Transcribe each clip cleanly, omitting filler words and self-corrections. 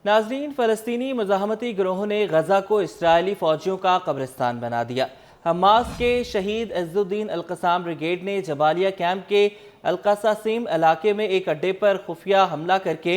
नाजरीन, फलस्तीनी मुजाहमती ग्रोहों ने गजा को इसराइली फौजियों का कब्रिस्तान बना दिया। हमास के शहीद इज़्ज़ुद्दीन अल-क़स्साम ब्रिगेड ने जबालिया कैंप के अल-क़स्सासीम इलाके में एक अड्डे पर खुफिया हमला करके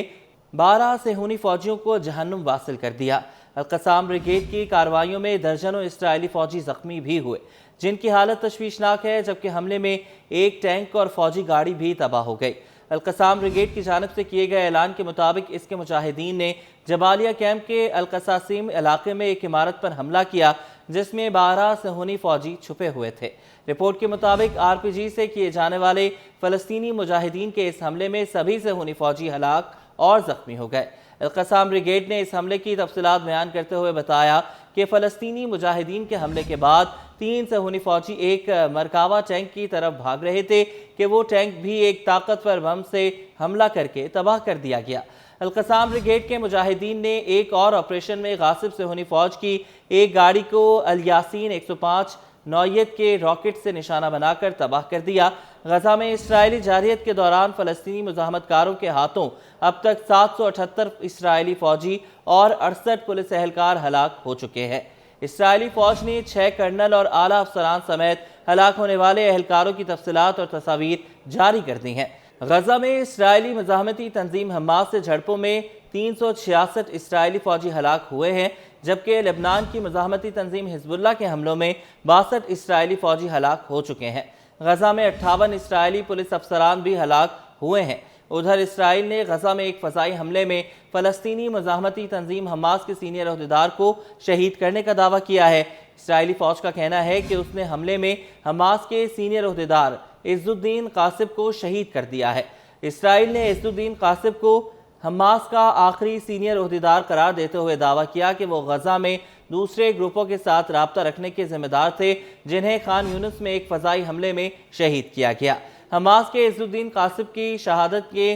12 सेहूनी फौजियों को जहन्नुम वासिल कर दिया। अल-क़स्साम ब्रिगेड की कार्रवाइयों में दर्जनों इसराइली फौजी जख्मी भी हुए, जिनकी हालत तशवीशनाक है, जबकि हमले में एक टैंक और फौजी गाड़ी भी तबाह हो गई। अल-क़स्साम ब्रिगेड की जानिब से किए गए ऐलान के मुताबिक इसके मुजाहिदीन ने जबालिया कैंप के अल-क़स्सासीम इलाके में एक इमारत पर हमला किया, जिसमें 12 सेहूनी फौजी छुपे हुए थे। रिपोर्ट के मुताबिक RPG से किए जाने वाले फ़लस्तीनी मुजाहिदीन के इस हमले में सभी सेहूनी फौजी हलाक और ज़ख्मी हो गए। अल-क़स्साम ब्रिगेड ने इस हमले की तफसीलात बयान करते हुए बताया कि फ़लस्तीनी मुजाहिदीन के हमले के बाद 3 सेहूनी फौजी एक मरकावा टैंक की तरफ भाग रहे थे कि वो टैंक भी एक ताकतवर बम से हमला करके तबाह कर दिया गया। अल-क़स्साम ब्रिगेड के मुजाहिदीन ने एक और ऑपरेशन में गासिब सेहूनी फौज की एक गाड़ी को अल-यासीन 105 नौयत के रॉकेट से निशाना बनाकर तबाह कर दिया। गजा में इसराइली जारियत के दौरान फ़लस्तीनी मुज़ाहमतकारों के हाथों अब तक 778 इसराइली फौजी और 68 पुलिस एहलकार हलाक हो चुके हैं। इसराइली फौज ने 6 कर्नल और आला अफसरान समेत हलाक होने वाले एहलकारों की तफसीलात और तस्वीर जारी कर दी हैं। गजा में इसराइली मुज़ाहमती तंजीम हमास से झड़पों में 366 इसराइली फौजी हलाक हुए हैं, जबकि लेबनान की मुज़ाहमती तंजीम हिज़्बुल्लाह के हमलों में 62 इसराइली फौजी हलाक हो चुके हैं। गजा में 58 इसराइली पुलिस अफसरान भी हलाक हुए हैं। उधर इसराइल ने गजा में एक फ़ज़ाई हमले में फ़लस्तीनी मुज़ाहमती तंजीम हमास के सीनियर अहदेदार को शहीद करने का दावा किया है। इसराइली फ़ौज का कहना है कि उसने हमले में हमास के सीनियर अहदेदार इज़्ज़ुद्दीन क़ासिम को शहीद कर दिया है। इसराइल ने इज़्ज़ुद्दीन क़ासिम को हमास का आखिरी सीनियर अहदेदार करार देते हुए दावा किया कि वो गजा में दूसरे ग्रुपों के साथ राब्ता रखने के जिम्मेदार थे, जिन्हें खान यूनिस में एक फ़ज़ाई हमले में शहीद किया गया। हमास के इज़्ज़ुद्दीन क़ासिम की शहादत के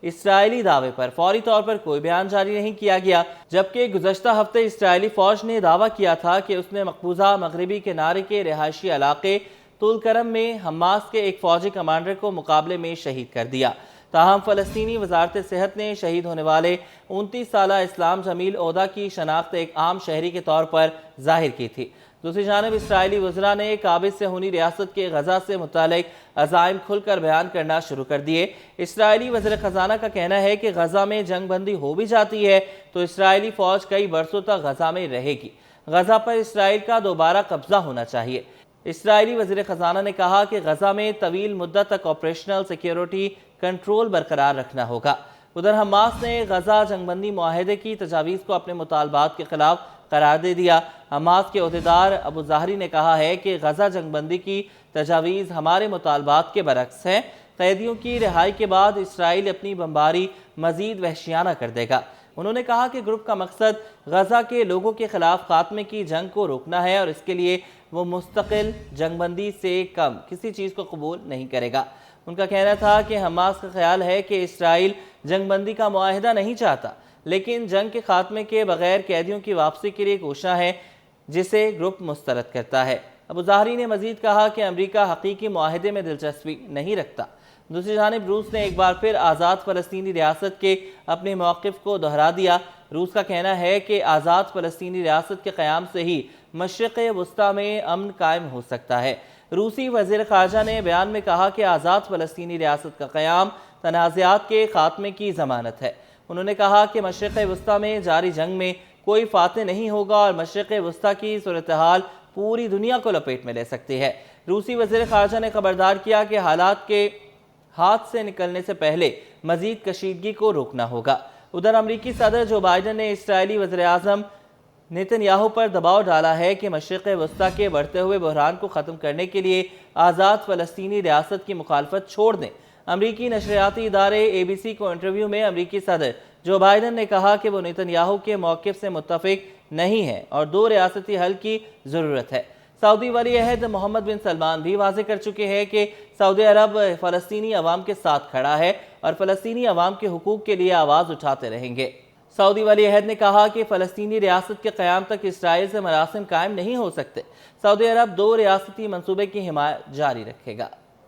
इसराइली दावे पर फौरी तौर पर कोई बयान जारी नहीं किया गया, जबकि गुज़श्ता हफ्ते इसराइली फ़ौज ने दावा किया था कि उसने मकबूजा मगरबी किनारे के रिहायशी इलाके तुलकरम में हमास के एक फ़ौजी कमांडर को मुकाबले में शहीद कर दिया। ताहम फ़लस्तीनी वज़ारत सेहत ने शहीद होने वाले 29 साला इस्लाम जमील ओदा की शनाख्त एक आम शहरी के तौर पर ज़ाहिर की थी। दूसरी जानिब इसराइली वज़रा ने काबिज़ सेहूनी रियासत के गजा से मुतालिक अज़ाइम खुलकर बयान करना शुरू कर दिए। इसराइली वज़ीर ख़ज़ाना का कहना है कि गजा में जंग बंदी हो भी जाती है तो इसराइली फ़ौज कई बरसों तक गजा में रहेगी। गजा पर इसराइल का दोबारा कब्जा होना चाहिए। इसराइली वज़ीर ख़ज़ाना ने कहा कि गजा में तवील मुद्दत तक ऑपरेशनल सिक्योरिटी कंट्रोल बरकरार रखना होगा। उधर हमास ने गजा जंगबंदी मुआहदे की तजावीज़ को अपने मुतालबात के खिलाफ करार दे दिया। हमास के अहदेदार अबू ज़ाहरी ने कहा है कि गजा जंगबंदी की तजावीज़ हमारे मुतालबात के बरक्स हैं। कैदियों की रिहाई के बाद इसराइल अपनी बमबारी मज़ीद वहशियाना कर देगा। उन्होंने कहा कि ग्रुप का मकसद गजा के लोगों के खिलाफ खात्मे की जंग को रोकना है और इसके लिए वो मुस्तकिल जंगबंदी से कम किसी चीज़ को कबूल नहीं करेगा। उनका कहना था कि हमास का ख्याल है कि इसराइल जंगबंदी का मुआहिदा नहीं चाहता, लेकिन जंग के खात्मे के बगैर कैदियों की वापसी के लिए कोशिश है, जिसे ग्रुप मुस्तरद करता है। अबू ज़ाहरी ने मजीद कहा कि अमरीका हकीकी मुआहिदे में दिलचस्पी नहीं रखता। दूसरी जानिब रूस ने एक बार फिर आज़ाद फ़लस्तीनी रियासत के अपने मौक़िफ़ को दोहरा दिया। रूस का कहना है कि आज़ाद फ़लस्तीनी रियासत के क़याम से ही मशरिक़ वस्ता में अमन कायम हो सकता है। रूसी वज़ीर ख़ारजा ने बयान में कहा कि आज़ाद फ़लस्तीनी रियासत का क़याम तनाज़ात के ख़ात्मे की ज़मानत है। उन्होंने कहा कि मशरिक़ वस्ता में जारी जंग में कोई फ़ातिह नहीं होगा और मशरिक़ वस्ता की सूरत हाल पूरी दुनिया को लपेट में ले सकती है। रूसी वज़ीर ख़ारजा ने खबरदार किया कि हालात के हाथ से निकलने से पहले मज़ीद कशीदगी को रोकना होगा। उधर अमरीकी सदर जो बाइडन ने इसराइली वज़ीर-ए-आज़म नेतन्याहू पर दबाव डाला है कि मशरिक़ वस्ता के बढ़ते हुए बहरान को ख़त्म करने के लिए आज़ाद फ़लस्तीनी रियासत की मुखालफत छोड़ दें। अमरीकी नशरियाती इदारे ABC को इंटरव्यू में अमरीकी सदर जो बाइडन ने कहा कि वो नेतन्याहू के मौक़िफ़ से मुत्तफ़िक नहीं है और 2 रियासती हल की ज़रूरत है। सऊदी वली अहद मोहम्मद बिन सलमान भी वाज़ेह कर चुके हैं कि सऊदी अरब फ़लस्तीनी अवाम के साथ खड़ा है और फ़लस्तीनी अवाम के हुकूक़ के लिए आवाज़ उठाते रहेंगे। सऊदी वली अहद ने कहा कि फ़लस्तीनी रियासत के क़याम तक इसराइल से मरासिम कायम नहीं हो सकते। सऊदी अरब 2 रियासती मंसूबे की हिमायत जारी रखेगा।